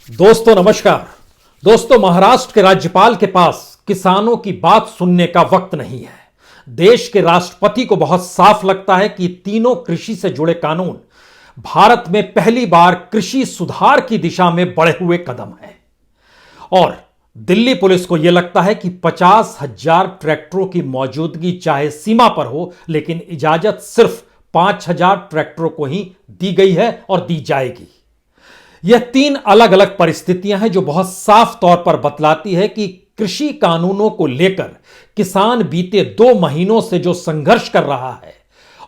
दोस्तों नमस्कार। दोस्तों, महाराष्ट्र के राज्यपाल के पास किसानों की बात सुनने का वक्त नहीं है। देश के राष्ट्रपति को बहुत साफ लगता है कि तीनों कृषि से जुड़े कानून भारत में पहली बार कृषि सुधार की दिशा में बढ़े हुए कदम हैं। और दिल्ली पुलिस को यह लगता है कि 50,000 ट्रैक्टरों की मौजूदगी चाहे सीमा पर हो, लेकिन इजाजत सिर्फ 5,000 ट्रैक्टरों को ही दी गई है और दी जाएगी। यह तीन अलग अलग परिस्थितियां हैं जो बहुत साफ तौर पर बतलाती है कि कृषि कानूनों को लेकर किसान बीते 2 महीनों से जो संघर्ष कर रहा है,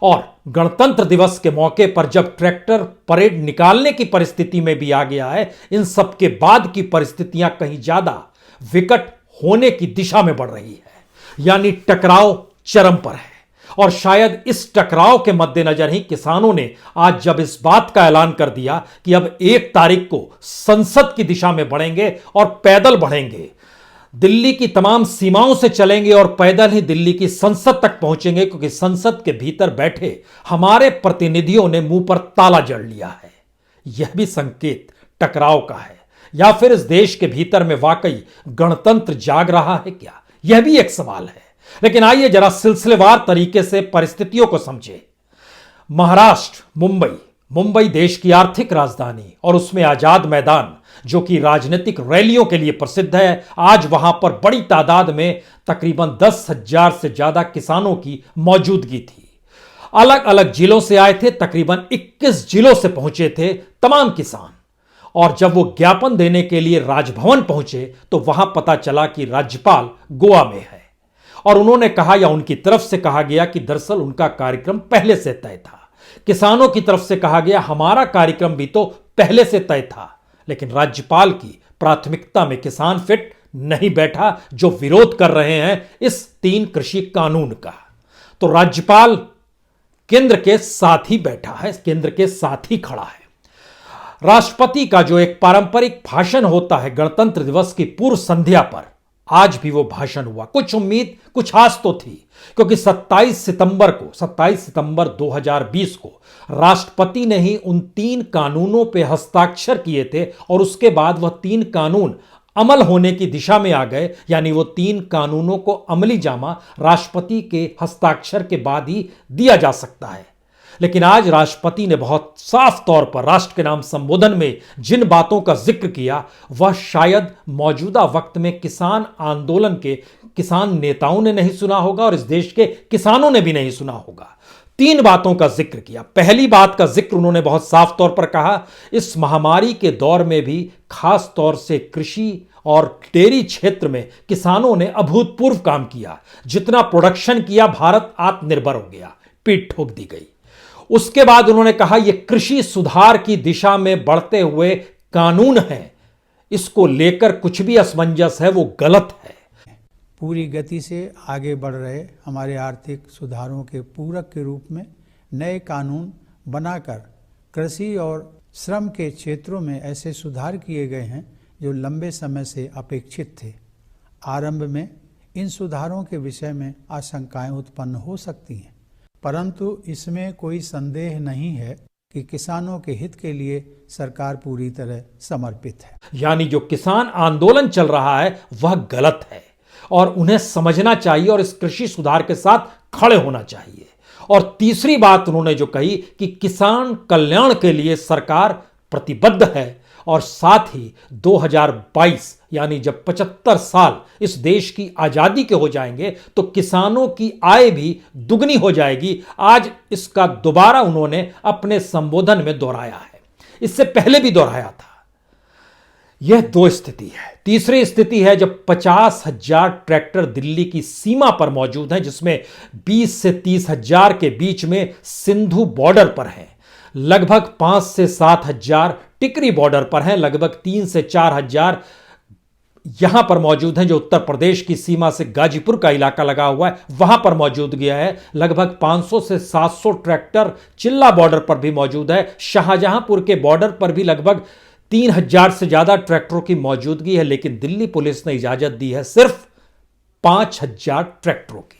और गणतंत्र दिवस के मौके पर जब ट्रैक्टर परेड निकालने की परिस्थिति में भी आ गया है, इन सब के बाद की परिस्थितियां कहीं ज्यादा विकट होने की दिशा में बढ़ रही है। यानी टकराव चरम पर है। और शायद इस टकराव के मद्देनजर ही किसानों ने आज जब इस बात का ऐलान कर दिया कि अब 1 तारीख को संसद की दिशा में बढ़ेंगे और पैदल बढ़ेंगे, दिल्ली की तमाम सीमाओं से चलेंगे और पैदल ही दिल्ली की संसद तक पहुंचेंगे, क्योंकि संसद के भीतर बैठे हमारे प्रतिनिधियों ने मुंह पर ताला जड़ लिया है। यह भी संकेत टकराव का है, या फिर इस देश के भीतर में वाकई गणतंत्र जाग रहा है क्या? यह भी एक सवाल है। लेकिन आइए जरा सिलसिलेवार तरीके से परिस्थितियों को समझें। महाराष्ट्र, मुंबई देश की आर्थिक राजधानी और उसमें आजाद मैदान, जो कि राजनीतिक रैलियों के लिए प्रसिद्ध है, आज वहां पर बड़ी तादाद में तकरीबन 10,000 से ज्यादा किसानों की मौजूदगी थी। अलग अलग जिलों से आए थे, तकरीबन 21 जिलों से पहुंचे थे तमाम किसान। और जब वो ज्ञापन देने के लिए राजभवन पहुंचे तो वहां पता चला कि राज्यपाल गोवा में है। और उन्होंने कहा, या उनकी तरफ से कहा गया, कि दरअसल उनका कार्यक्रम पहले से तय था। किसानों की तरफ से कहा गया, हमारा कार्यक्रम भी तो पहले से तय था। लेकिन राज्यपाल की प्राथमिकता में किसान फिट नहीं बैठा, जो विरोध कर रहे हैं इस 3 कृषि कानून का। तो राज्यपाल केंद्र के साथ ही बैठा है, केंद्र के साथ ही खड़ा है। राष्ट्रपति का जो एक पारंपरिक भाषण होता है गणतंत्र दिवस की पूर्व संध्या पर, आज भी वो भाषण हुआ। कुछ उम्मीद, कुछ आस तो थी, क्योंकि 27 सितंबर 2020 को राष्ट्रपति ने ही उन 3 कानूनों पे हस्ताक्षर किए थे, और उसके बाद वह 3 कानून अमल होने की दिशा में आ गए। यानी वो 3 कानूनों को अमली जामा राष्ट्रपति के हस्ताक्षर के बाद ही दिया जा सकता है। लेकिन आज राष्ट्रपति ने बहुत साफ तौर पर राष्ट्र के नाम संबोधन में जिन बातों का जिक्र किया, वह शायद मौजूदा वक्त में किसान आंदोलन के किसान नेताओं ने नहीं सुना होगा और इस देश के किसानों ने भी नहीं सुना होगा। 3 बातों का जिक्र किया। पहली बात का जिक्र उन्होंने बहुत साफ तौर पर कहा, इस महामारी के दौर में भी खास तौर से कृषि और डेयरी क्षेत्र में किसानों ने अभूतपूर्व काम किया। जितना प्रोडक्शन किया, भारत आत्मनिर्भर हो गया, पीठ ठोक दी गई। उसके बाद उन्होंने कहा, यह कृषि सुधार की दिशा में बढ़ते हुए कानून है, इसको लेकर कुछ भी असमंजस है वो गलत है। पूरी गति से आगे बढ़ रहे हमारे आर्थिक सुधारों के पूरक के रूप में नए कानून बनाकर कृषि और श्रम के क्षेत्रों में ऐसे सुधार किए गए हैं जो लंबे समय से अपेक्षित थे। आरंभ में इन सुधारों के विषय में आशंकाएं उत्पन्न हो सकती हैं, परंतु इसमें कोई संदेह नहीं है कि किसानों के हित के लिए सरकार पूरी तरह समर्पित है। यानी जो किसान आंदोलन चल रहा है वह गलत है और उन्हें समझना चाहिए और इस कृषि सुधार के साथ खड़े होना चाहिए। और तीसरी बात उन्होंने जो कही कि किसान कल्याण के लिए सरकार प्रतिबद्ध है, और साथ ही 2022 यानी जब 75 साल इस देश की आजादी के हो जाएंगे तो किसानों की आय भी दुगनी हो जाएगी। आज इसका दोबारा उन्होंने अपने संबोधन में दोहराया है, इससे पहले भी दोहराया था। यह 2 स्थिति है। तीसरी स्थिति है जब 50,000 ट्रैक्टर दिल्ली की सीमा पर मौजूद हैं, जिसमें 20 से 30,000 के बीच में सिंधु बॉर्डर पर हैं, लगभग 5 से 7,000 टिकरी बॉर्डर पर हैं, लगभग 3 से 4,000 यहां पर मौजूद हैं जो उत्तर प्रदेश की सीमा से गाजीपुर का इलाका लगा हुआ है वहां पर मौजूद गया है। लगभग 500 से 700 ट्रैक्टर चिल्ला बॉर्डर पर भी मौजूद है। शाहजहांपुर के बॉर्डर पर भी लगभग 3,000 से ज्यादा ट्रैक्टरों की मौजूदगी है। लेकिन दिल्ली पुलिस ने इजाजत दी है सिर्फ 5,000 ट्रैक्टरों की।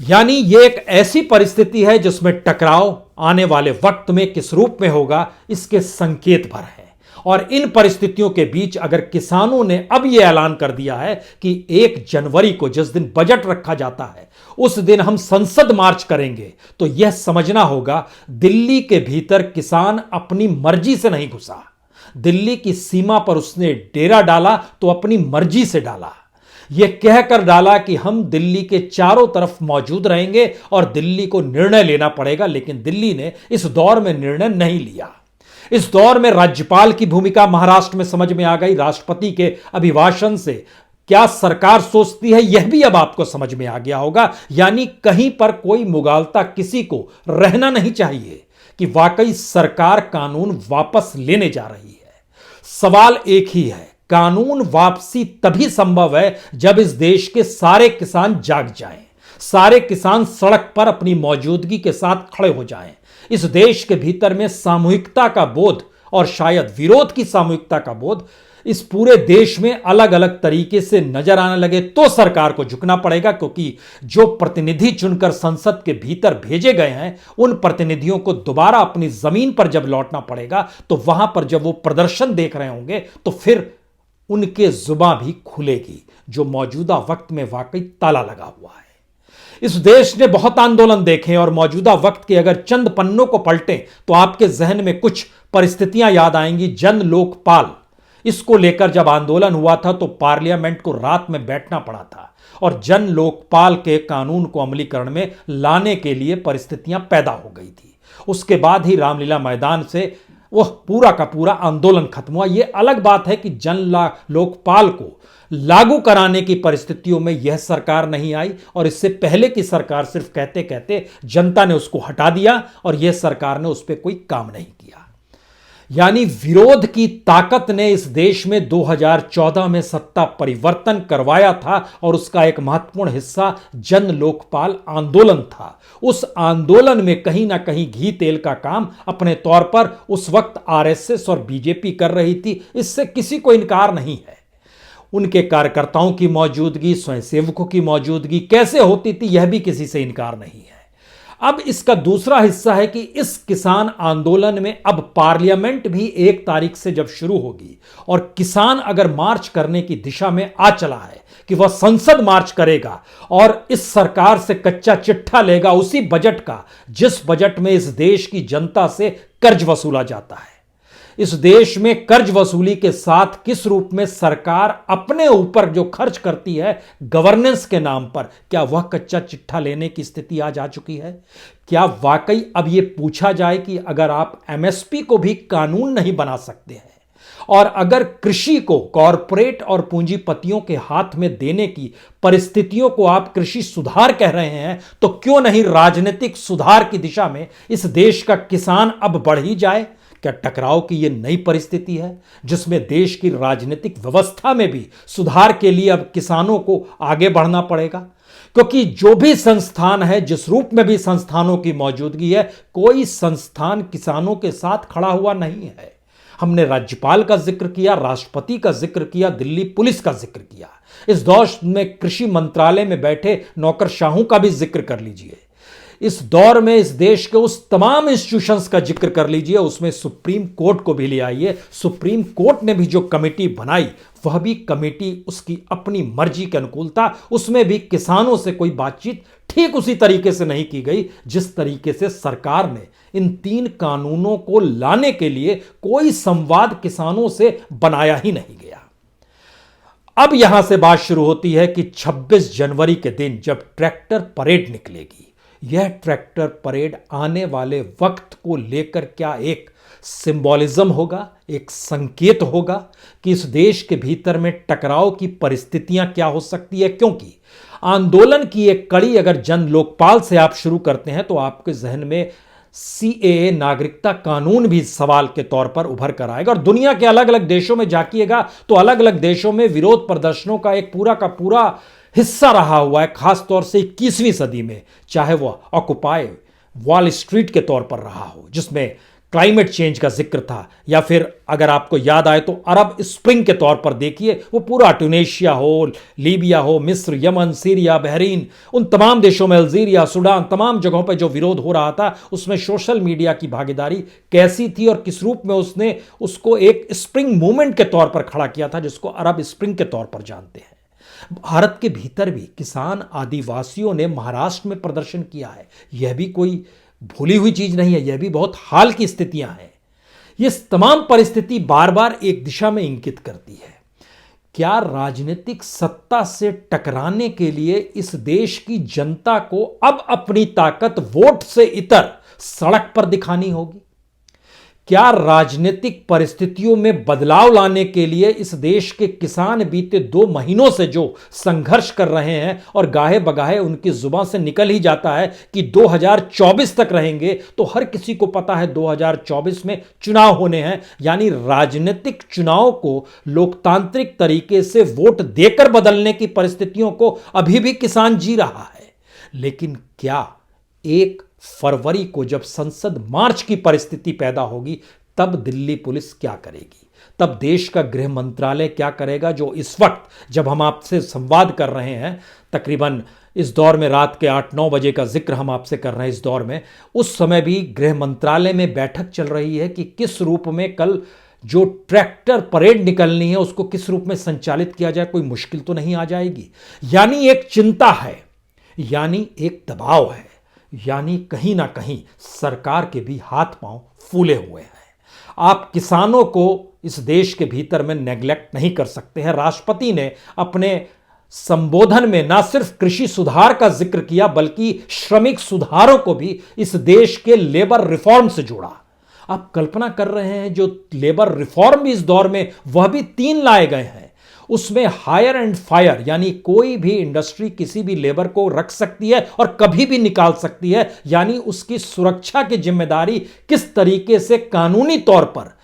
यानी यह एक ऐसी परिस्थिति है जिसमें टकराव आने वाले वक्त में किस रूप में होगा इसके संकेत भर है। और इन परिस्थितियों के बीच अगर किसानों ने अब यह ऐलान कर दिया है कि 1 जनवरी को जिस दिन बजट रखा जाता है उस दिन हम संसद मार्च करेंगे, तो यह समझना होगा दिल्ली के भीतर किसान अपनी मर्जी से नहीं घुसा। दिल्ली की सीमा पर उसने डेरा डाला तो अपनी मर्जी से डाला। यह कहकर डाला कि हम दिल्ली के चारों तरफ मौजूद रहेंगे और दिल्ली को निर्णय लेना पड़ेगा, लेकिन दिल्ली ने इस दौर में निर्णय नहीं लिया। इस दौर में राज्यपाल की भूमिका महाराष्ट्र में समझ में आ गई। राष्ट्रपति के अभिभाषण से क्या सरकार सोचती है यह भी अब आपको समझ में आ गया होगा। यानी कहीं पर कोई मुगालता किसी को रहना नहीं चाहिए कि वाकई सरकार कानून वापस लेने जा रही है। सवाल एक ही है, कानून वापसी तभी संभव है जब इस देश के सारे किसान जाग जाएं, सारे किसान सड़क पर अपनी मौजूदगी के साथ खड़े हो जाएं। इस देश के भीतर में सामूहिकता का बोध और शायद विरोध की सामूहिकता का बोध इस पूरे देश में अलग अलग तरीके से नजर आने लगे तो सरकार को झुकना पड़ेगा, क्योंकि जो प्रतिनिधि चुनकर संसद के भीतर भेजे गए हैं उन प्रतिनिधियों को दोबारा अपनी जमीन पर जब लौटना पड़ेगा तो वहां पर जब वो प्रदर्शन देख रहे होंगे तो फिर उनके जुबान भी खुलेगी, जो मौजूदा वक्त में वाकई ताला लगा हुआ है। इस देश ने बहुत आंदोलन देखे और मौजूदा वक्त के अगर चंद पन्नों को पलटें तो आपके जहन में कुछ परिस्थितियां याद आएंगी। जन लोकपाल, इसको लेकर जब आंदोलन हुआ था तो पार्लियामेंट को रात में बैठना पड़ा था और जन लोकपाल के कानून को अमलीकरण में लाने के लिए परिस्थितियां पैदा हो गई थी। उसके बाद ही रामलीला मैदान से वह पूरा का पूरा आंदोलन खत्म हुआ। यह अलग बात है कि लोकपाल को लागू कराने की परिस्थितियों में यह सरकार नहीं आई और इससे पहले की सरकार सिर्फ कहते कहते जनता ने उसको हटा दिया और यह सरकार ने उस पर कोई काम नहीं किया। यानी विरोध की ताकत ने इस देश में 2014 में सत्ता परिवर्तन करवाया था और उसका एक महत्वपूर्ण हिस्सा जन लोकपाल आंदोलन था। उस आंदोलन में कहीं ना कहीं घी तेल का काम अपने तौर पर उस वक्त आरएसएस और बीजेपी कर रही थी, इससे किसी को इनकार नहीं है। उनके कार्यकर्ताओं की मौजूदगी, स्वयंसेवकों की मौजूदगी कैसे होती थी यह भी किसी से इनकार नहीं है। अब इसका दूसरा हिस्सा है कि इस किसान आंदोलन में अब पार्लियामेंट भी 1 तारीख से जब शुरू होगी और किसान अगर मार्च करने की दिशा में आ चला है कि वह संसद मार्च करेगा और इस सरकार से कच्चा चिट्ठा लेगा उसी बजट का जिस बजट में इस देश की जनता से कर्ज वसूला जाता है। इस देश में कर्ज वसूली के साथ किस रूप में सरकार अपने ऊपर जो खर्च करती है गवर्नेंस के नाम पर, क्या वह कच्चा चिट्ठा लेने की स्थिति आज आ चुकी है? क्या वाकई अब यह पूछा जाए कि अगर आप एमएसपी को भी कानून नहीं बना सकते हैं और अगर कृषि को कॉरपोरेट और पूंजीपतियों के हाथ में देने की परिस्थितियों को आप कृषि सुधार कह रहे हैं, तो क्यों नहीं राजनीतिक सुधार की दिशा में इस देश का किसान अब बढ़ ही जाए? क्या टकराव की यह नई परिस्थिति है जिसमें देश की राजनीतिक व्यवस्था में भी सुधार के लिए अब किसानों को आगे बढ़ना पड़ेगा? क्योंकि जो भी संस्थान है, जिस रूप में भी संस्थानों की मौजूदगी है, कोई संस्थान किसानों के साथ खड़ा हुआ नहीं है। हमने राज्यपाल का जिक्र किया, राष्ट्रपति का जिक्र किया, दिल्ली पुलिस का जिक्र किया। इस दौर में कृषि मंत्रालय में बैठे नौकरशाहों का भी जिक्र कर लीजिए। इस दौर में इस देश के उस तमाम इंस्टीट्यूशंस का जिक्र कर लीजिए, उसमें सुप्रीम कोर्ट को भी ले आइए। सुप्रीम कोर्ट ने भी जो कमेटी बनाई वह भी कमेटी उसकी अपनी मर्जी के अनुकूल था। उसमें भी किसानों से कोई बातचीत ठीक उसी तरीके से नहीं की गई जिस तरीके से सरकार ने इन 3 कानूनों को लाने के लिए कोई संवाद किसानों से बनाया ही नहीं गया। अब यहां से बात शुरू होती है कि 26 जनवरी के दिन जब ट्रैक्टर परेड निकलेगी, यह ट्रैक्टर परेड आने वाले वक्त को लेकर क्या एक सिंबॉलिज्म होगा, एक संकेत होगा कि इस देश के भीतर में टकराव की परिस्थितियां क्या हो सकती है? क्योंकि आंदोलन की एक कड़ी अगर जन लोकपाल से आप शुरू करते हैं तो आपके जहन में सीएए नागरिकता कानून भी सवाल के तौर पर उभर कर आएगा। और दुनिया के अलग अलग देशों में जाकिएगा तो अलग अलग देशों में विरोध प्रदर्शनों का एक पूरा का पूरा हिस्सा रहा हुआ है, खासतौर से 21वीं सदी में, चाहे वह ऑक्युपाई वॉल स्ट्रीट के तौर पर रहा हो जिसमें क्लाइमेट चेंज का जिक्र था, या फिर अगर आपको याद आए तो अरब स्प्रिंग के तौर पर देखिए, वो पूरा ट्यूनेशिया हो, लीबिया हो, मिस्र, यमन, सीरिया, बहरीन, उन तमाम देशों में, अल्जीरिया, सूडान, तमाम जगहों पर जो विरोध हो रहा था, उसमें सोशल मीडिया की भागीदारी कैसी थी और किस रूप में उसने उसको एक स्प्रिंग मूवमेंट के तौर पर खड़ा किया था, जिसको अरब स्प्रिंग के तौर पर जानते हैं। भारत के भीतर भी किसान आदिवासियों ने महाराष्ट्र में प्रदर्शन किया है। यह भी कोई भूली हुई चीज नहीं है, यह भी बहुत हाल की स्थितियां हैं। ये तमाम परिस्थिति बार बार एक दिशा में इंगित करती है। क्या राजनीतिक सत्ता से टकराने के लिए इस देश की जनता को अब अपनी ताकत वोट से इतर सड़क पर दिखानी होगी? क्या राजनीतिक परिस्थितियों में बदलाव लाने के लिए इस देश के किसान बीते 2 महीनों से जो संघर्ष कर रहे हैं और गाहे बगाहे उनकी जुबान से निकल ही जाता है कि 2024 तक रहेंगे, तो हर किसी को पता है 2024 में चुनाव होने हैं, यानी राजनीतिक चुनाव को लोकतांत्रिक तरीके से वोट देकर बदलने की परिस्थितियों को अभी भी किसान जी रहा है। लेकिन क्या 1 फरवरी को जब संसद मार्च की परिस्थिति पैदा होगी, तब दिल्ली पुलिस क्या करेगी? तब देश का गृह मंत्रालय क्या करेगा, जो इस वक्त जब हम आपसे संवाद कर रहे हैं, तकरीबन इस दौर में रात के 8-9 बजे का जिक्र हम आपसे कर रहे हैं इस दौर में, उस समय भी गृह मंत्रालय में बैठक चल रही है कि किस रूप में कल जो ट्रैक्टर परेड निकलनी है उसको किस रूप में संचालित किया जाए, कोई मुश्किल तो नहीं आ जाएगी। यानी एक चिंता है, यानी एक दबाव है, यानी कहीं ना कहीं सरकार के भी हाथ पांव फूले हुए हैं। आप किसानों को इस देश के भीतर में नेग्लेक्ट नहीं कर सकते हैं। राष्ट्रपति ने अपने संबोधन में ना सिर्फ कृषि सुधार का जिक्र किया, बल्कि श्रमिक सुधारों को भी इस देश के लेबर रिफॉर्म से जोड़ा। आप कल्पना कर रहे हैं, जो लेबर रिफॉर्म भी इस दौर में, वह भी 3 लाए गए हैं। उसमें हायर एंड फायर, यानी कोई भी इंडस्ट्री किसी भी लेबर को रख सकती है और कभी भी निकाल सकती है, यानी उसकी सुरक्षा की जिम्मेदारी किस तरीके से कानूनी तौर पर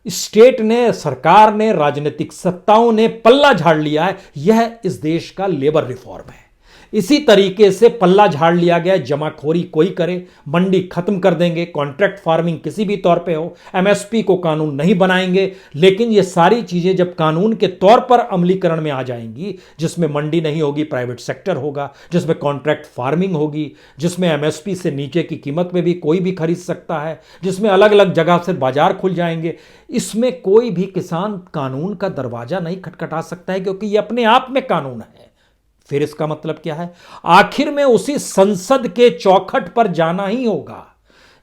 स्टेट ने, सरकार ने, राजनीतिक सत्ताओं ने पल्ला झाड़ लिया है, यह इस देश का लेबर रिफॉर्म है। इसी तरीके से पल्ला झाड़ लिया गया, जमाखोरी कोई करे, मंडी खत्म कर देंगे, कॉन्ट्रैक्ट फार्मिंग किसी भी तौर पे हो, एमएसपी को कानून नहीं बनाएंगे। लेकिन ये सारी चीजें जब कानून के तौर पर अमलीकरण में आ जाएंगी, जिसमें मंडी नहीं होगी, प्राइवेट सेक्टर होगा, जिसमें कॉन्ट्रैक्ट फार्मिंग होगी, जिसमें एमएसपी से नीचे की कीमत में भी कोई भी खरीद सकता है, जिसमें अलग अलग जगह से बाजार खुल जाएंगे, इसमें कोई भी किसान कानून का दरवाजा नहीं खटखटा सकता है, क्योंकि ये अपने आप में कानून है। फिर इसका मतलब क्या है? आखिर में उसी संसद के चौखट पर जाना ही होगा,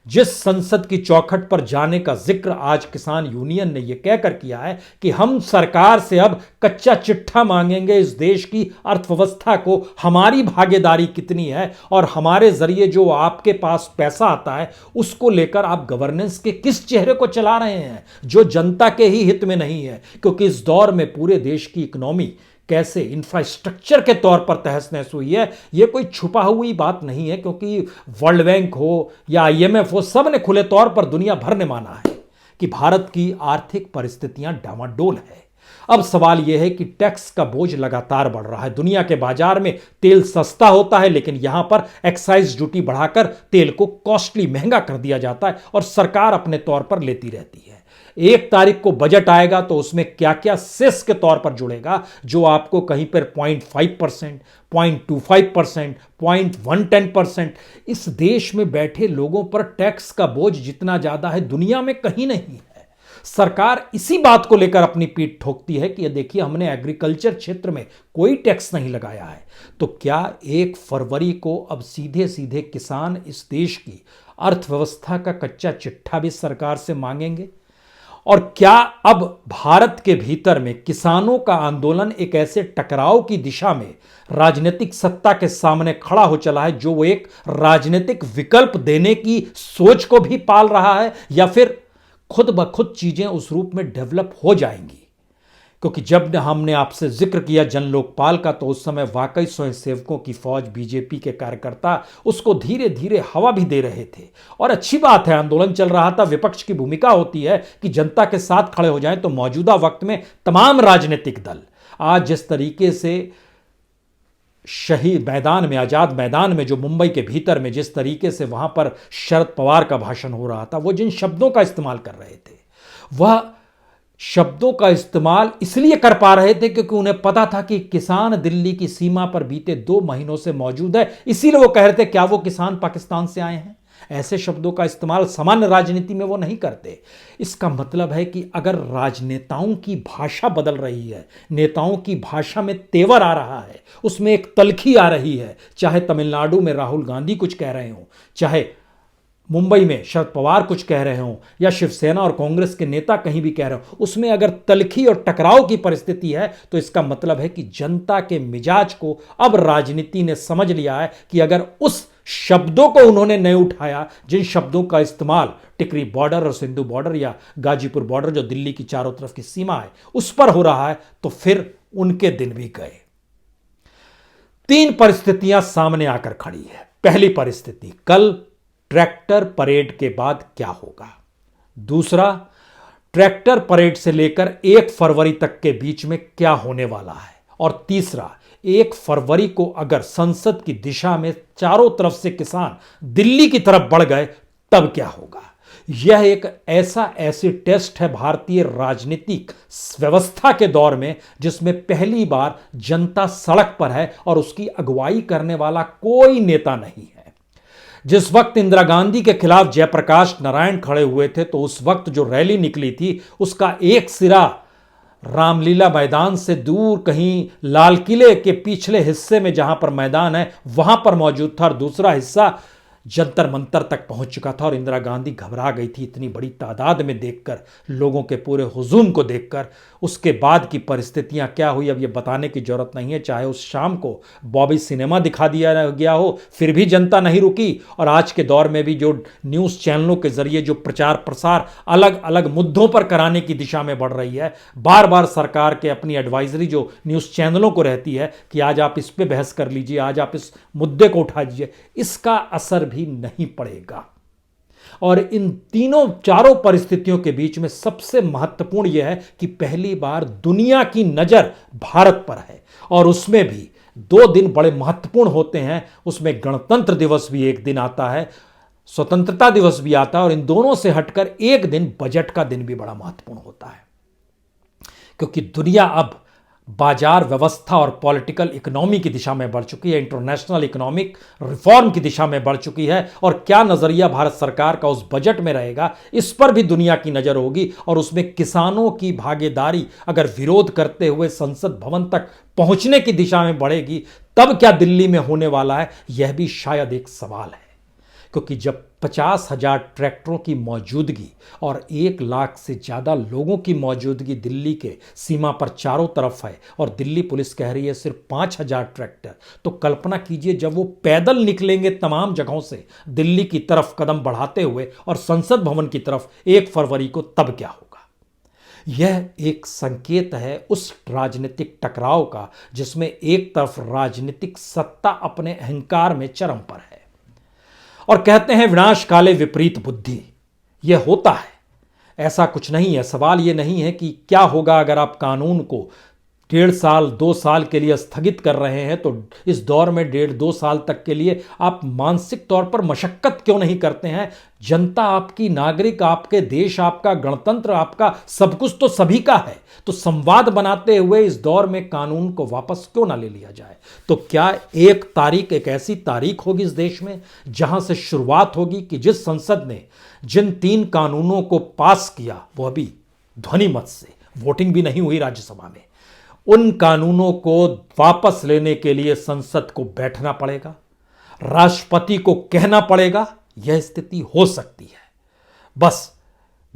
जिस संसद की चौखट पर जाने का जिक्र आज किसान यूनियन ने यह कहकर किया है कि हम सरकार से अब कच्चा चिट्ठा मांगेंगे, इस देश की अर्थव्यवस्था को हमारी भागीदारी कितनी है और हमारे जरिए जो आपके पास पैसा आता है उसको लेकर आप गवर्नेंस के किस चेहरे को चला रहे हैं, जो जनता के ही हित में नहीं है। क्योंकि इस दौर में पूरे देश की इकोनॉमी कैसे इंफ्रास्ट्रक्चर के तौर पर तहस नहस हुई है, यह कोई छुपा हुई बात नहीं है, क्योंकि वर्ल्ड बैंक हो या आईएमएफ हो, सब ने खुले तौर पर दुनिया भर ने माना है कि भारत की आर्थिक परिस्थितियां डामाडोल है। अब सवाल यह है कि टैक्स का बोझ लगातार बढ़ रहा है। दुनिया के बाजार में तेल सस्ता होता है, लेकिन यहां पर एक्साइज ड्यूटी बढ़ाकर तेल को कॉस्टली, महंगा कर दिया जाता है और सरकार अपने तौर पर लेती रहती है। 1 तारीख को बजट आएगा तो उसमें क्या क्या सेस के तौर पर जुड़ेगा, जो आपको कहीं पर 0.5%, 0.25%, 0.110%, इस देश में बैठे लोगों पर टैक्स का बोझ जितना ज्यादा है दुनिया में कहीं नहीं है। सरकार इसी बात को लेकर अपनी पीठ ठोकती है कि ये देखिए, हमने एग्रीकल्चर क्षेत्र में कोई टैक्स नहीं लगाया है। तो क्या 1 फरवरी को अब सीधे सीधे किसान इस देश की अर्थव्यवस्था का कच्चा चिट्ठा भी सरकार से मांगेंगे? और क्या अब भारत के भीतर में किसानों का आंदोलन एक ऐसे टकराव की दिशा में राजनीतिक सत्ता के सामने खड़ा हो चला है, जो एक राजनीतिक विकल्प देने की सोच को भी पाल रहा है, या फिर खुद ब खुद चीजें उस रूप में डेवलप हो जाएंगी? क्योंकि जब हमने आपसे जिक्र किया जन लोकपाल का, तो उस समय वाकई स्वयंसेवकों की फौज, बीजेपी के कार्यकर्ता उसको धीरे धीरे हवा भी दे रहे थे। और अच्छी बात है, आंदोलन चल रहा था। विपक्ष की भूमिका होती है कि जनता के साथ खड़े हो जाएं। तो मौजूदा वक्त में तमाम राजनीतिक दल आज जिस तरीके से शहीद मैदान में, आजाद मैदान में, जो मुंबई के भीतर में जिस तरीके से वहां पर शरद पवार का भाषण हो रहा था, वो जिन शब्दों का इस्तेमाल कर रहे थे, वह शब्दों का इस्तेमाल इसलिए कर पा रहे थे क्योंकि उन्हें पता था कि किसान दिल्ली की सीमा पर बीते 2 महीनों से मौजूद है। इसीलिए वो कह रहे थे, क्या वो किसान पाकिस्तान से आए हैं? ऐसे शब्दों का इस्तेमाल सामान्य राजनीति में वो नहीं करते। इसका मतलब है कि अगर राजनेताओं की भाषा बदल रही है, नेताओं की भाषा में तेवर आ रहा है, उसमें एक तलखी आ रही है, चाहे तमिलनाडु में राहुल गांधी कुछ कह रहे हों, चाहे मुंबई में शरद पवार कुछ कह रहे हों, या शिवसेना और कांग्रेस के नेता कहीं भी कह रहे हों, उसमें अगर तलखी और टकराव की परिस्थिति है तो इसका मतलब है कि जनता के मिजाज को अब राजनीति ने समझ लिया है कि अगर उस शब्दों को उन्होंने नहीं उठाया, जिन शब्दों का इस्तेमाल टिकरी बॉर्डर और सिंधु बॉर्डर या गाजीपुर बॉर्डर जो दिल्ली की चारों तरफ की सीमा है उस पर हो रहा है, तो फिर उनके दिन भी गए। 3 परिस्थितियां सामने आकर खड़ी है। पहली परिस्थिति, कल ट्रैक्टर परेड के बाद क्या होगा। दूसरा, ट्रैक्टर परेड से लेकर 1 फरवरी तक के बीच में क्या होने वाला है। और तीसरा, 1 फरवरी को अगर संसद की दिशा में चारों तरफ से किसान दिल्ली की तरफ बढ़ गए तब क्या होगा। यह एक ऐसा एसिड टेस्ट है भारतीय राजनीतिक व्यवस्था के दौर में, जिसमें पहली बार जनता सड़क पर है और उसकी अगुवाई करने वाला कोई नेता नहीं है। जिस वक्त इंदिरा गांधी के खिलाफ जयप्रकाश नारायण खड़े हुए थे, तो उस वक्त जो रैली निकली थी उसका एक सिरा रामलीला मैदान से दूर कहीं लाल किले के पिछले हिस्से में जहां पर मैदान है वहां पर मौजूद था, और दूसरा हिस्सा जंतर मंतर तक पहुंच चुका था। और इंदिरा गांधी घबरा गई थी इतनी बड़ी तादाद में देखकर, लोगों के पूरे हुजूम को देखकर। उसके बाद की परिस्थितियां क्या हुई अब ये बताने की जरूरत नहीं है। चाहे उस शाम को बॉबी सिनेमा दिखा दिया गया हो, फिर भी जनता नहीं रुकी। और आज के दौर में भी जो न्यूज़ चैनलों के जरिए जो प्रचार प्रसार अलग अलग मुद्दों पर कराने की दिशा में बढ़ रही है, बार बार सरकार के अपनी एडवाइजरी जो न्यूज़ चैनलों को रहती है कि आज आप इस पर बहस कर लीजिए, आज आप इस मुद्दे को उठा लीजिए, इसका असर भी नहीं पड़ेगा। और इन चारों परिस्थितियों के बीच में सबसे महत्वपूर्ण यह है कि पहली बार दुनिया की नजर भारत पर है, और उसमें भी 2 दिन बड़े महत्वपूर्ण होते हैं। उसमें गणतंत्र दिवस भी एक दिन आता है, स्वतंत्रता दिवस भी आता है, और इन दोनों से हटकर एक दिन बजट का दिन भी बड़ा महत्वपूर्ण होता है, क्योंकि दुनिया अब बाजार व्यवस्था और पॉलिटिकल इकोनॉमी की दिशा में बढ़ चुकी है, इंटरनेशनल इकोनॉमिक रिफॉर्म की दिशा में बढ़ चुकी है। और क्या नजरिया भारत सरकार का उस बजट में रहेगा, इस पर भी दुनिया की नजर होगी। और उसमें किसानों की भागीदारी अगर विरोध करते हुए संसद भवन तक पहुंचने की दिशा में बढ़ेगी, तब क्या दिल्ली में होने वाला है, यह भी शायद एक सवाल है। क्योंकि जब 50,000 ट्रैक्टरों की मौजूदगी और 1 लाख से ज़्यादा लोगों की मौजूदगी दिल्ली के सीमा पर चारों तरफ है, और दिल्ली पुलिस कह रही है सिर्फ 5,000 ट्रैक्टर, तो कल्पना कीजिए जब वो पैदल निकलेंगे तमाम जगहों से दिल्ली की तरफ कदम बढ़ाते हुए और संसद भवन की तरफ 1 फरवरी को, तब क्या होगा। यह एक संकेत है उस राजनीतिक टकराव का जिसमें एक तरफ राजनीतिक सत्ता अपने अहंकार में चरम पर है, और कहते हैं विनाश काले विपरीत बुद्धि। यह होता है, ऐसा कुछ नहीं है। सवाल यह नहीं है कि क्या होगा अगर आप कानून को 1.5 साल 2 साल के लिए स्थगित कर रहे हैं, तो इस दौर में 1.5-2 साल तक के लिए आप मानसिक तौर पर मशक्कत क्यों नहीं करते हैं। जनता आपकी, नागरिक आपके, देश आपका, गणतंत्र आपका, सब कुछ तो सभी का है। तो संवाद बनाते हुए इस दौर में कानून को वापस क्यों ना ले लिया जाए। तो क्या एक तारीख, एक ऐसी तारीख होगी इस देश में जहां से शुरुआत होगी कि जिस संसद ने जिन 3 कानूनों को पास किया, वो अभी ध्वनि मत से, वोटिंग भी नहीं हुई राज्यसभा में, उन कानूनों को वापस लेने के लिए संसद को बैठना पड़ेगा, राष्ट्रपति को कहना पड़ेगा। यह स्थिति हो सकती है। बस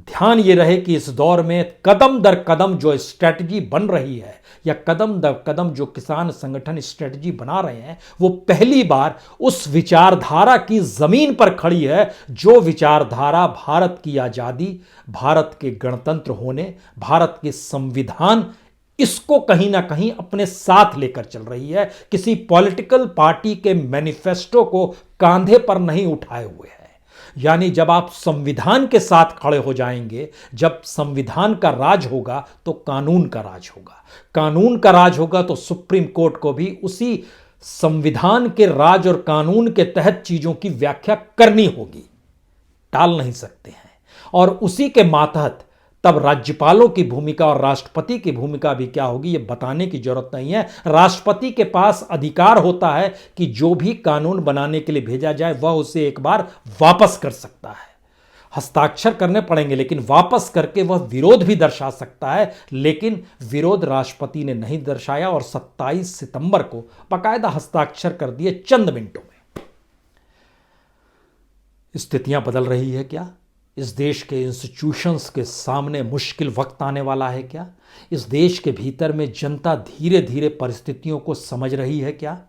ध्यान यह रहे कि इस दौर में कदम दर कदम जो स्ट्रेटजी बन रही है, या कदम दर कदम जो किसान संगठन स्ट्रेटजी बना रहे हैं, वो पहली बार उस विचारधारा की जमीन पर खड़ी है जो विचारधारा भारत की आजादी, भारत के गणतंत्र होने, भारत के संविधान, इसको कहीं ना कहीं अपने साथ लेकर चल रही है। किसी पॉलिटिकल पार्टी के मैनिफेस्टो को कांधे पर नहीं उठाए हुए है। यानी जब आप संविधान के साथ खड़े हो जाएंगे, जब संविधान का राज होगा तो कानून का राज होगा, कानून का राज होगा तो सुप्रीम कोर्ट को भी उसी संविधान के राज और कानून के तहत चीजों की व्याख्या करनी होगी, टाल नहीं सकते हैं। और उसी के मातहत तब राज्यपालों की भूमिका और राष्ट्रपति की भूमिका भी क्या होगी, यह बताने की जरूरत नहीं है। राष्ट्रपति के पास अधिकार होता है कि जो भी कानून बनाने के लिए भेजा जाए वह उसे एक बार वापस कर सकता है। हस्ताक्षर करने पड़ेंगे, लेकिन वापस करके वह विरोध भी दर्शा सकता है। लेकिन विरोध राष्ट्रपति ने नहीं दर्शाया और 27 सितंबर को बाकायदा हस्ताक्षर कर दिए चंद मिनटों में। स्थितियां बदल रही है क्या? इस देश के इंस्टीट्यूशंस के सामने मुश्किल वक्त आने वाला है क्या? इस देश के भीतर में जनता धीरे धीरे परिस्थितियों को समझ रही है क्या?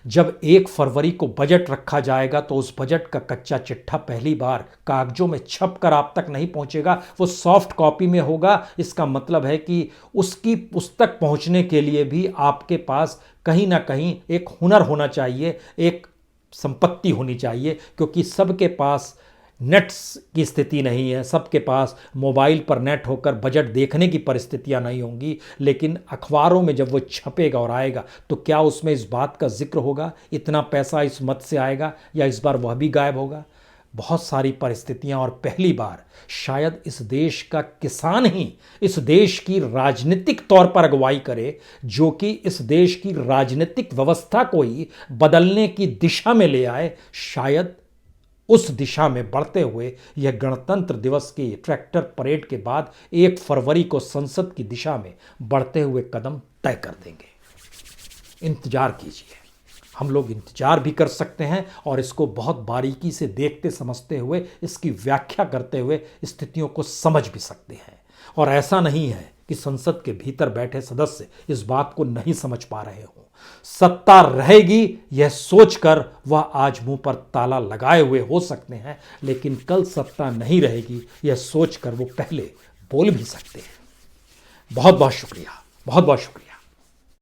जब 1 फरवरी को बजट रखा जाएगा तो उस बजट का कच्चा चिट्ठा पहली बार कागजों में छपकर आप तक नहीं पहुंचेगा, वो सॉफ्ट कॉपी में होगा। इसका मतलब है कि उसकी पुस्तक पहुंचने के लिए भी आपके पास कहीं ना कहीं एक हुनर होना चाहिए, एक संपत्ति होनी चाहिए, क्योंकि सबके पास नेट्स की स्थिति नहीं है, सबके पास मोबाइल पर नेट होकर बजट देखने की परिस्थितियां नहीं होंगी। लेकिन अखबारों में जब वो छपेगा और आएगा तो क्या उसमें इस बात का जिक्र होगा इतना पैसा इस मद से आएगा, या इस बार वह भी गायब होगा? बहुत सारी परिस्थितियां, और पहली बार शायद इस देश का किसान ही इस देश की राजनीतिक तौर पर अगुवाई करे, जो कि इस देश की राजनीतिक व्यवस्था को ही बदलने की दिशा में ले आए। शायद उस दिशा में बढ़ते हुए यह गणतंत्र दिवस की ट्रैक्टर परेड के बाद 1 फरवरी को संसद की दिशा में बढ़ते हुए कदम तय कर देंगे। इंतजार कीजिए, हम लोग इंतजार भी कर सकते हैं और इसको बहुत बारीकी से देखते समझते हुए, इसकी व्याख्या करते हुए स्थितियों को समझ भी सकते हैं। और ऐसा नहीं है कि संसद के भीतर बैठे सदस्य इस बात को नहीं समझ पा रहे हों। सत्ता रहेगी यह सोचकर वह आज मुंह पर ताला लगाए हुए हो सकते हैं, लेकिन कल सत्ता नहीं रहेगी यह सोचकर वो पहले बोल भी सकते हैं। बहुत बहुत शुक्रिया, बहुत बहुत शुक्रिया।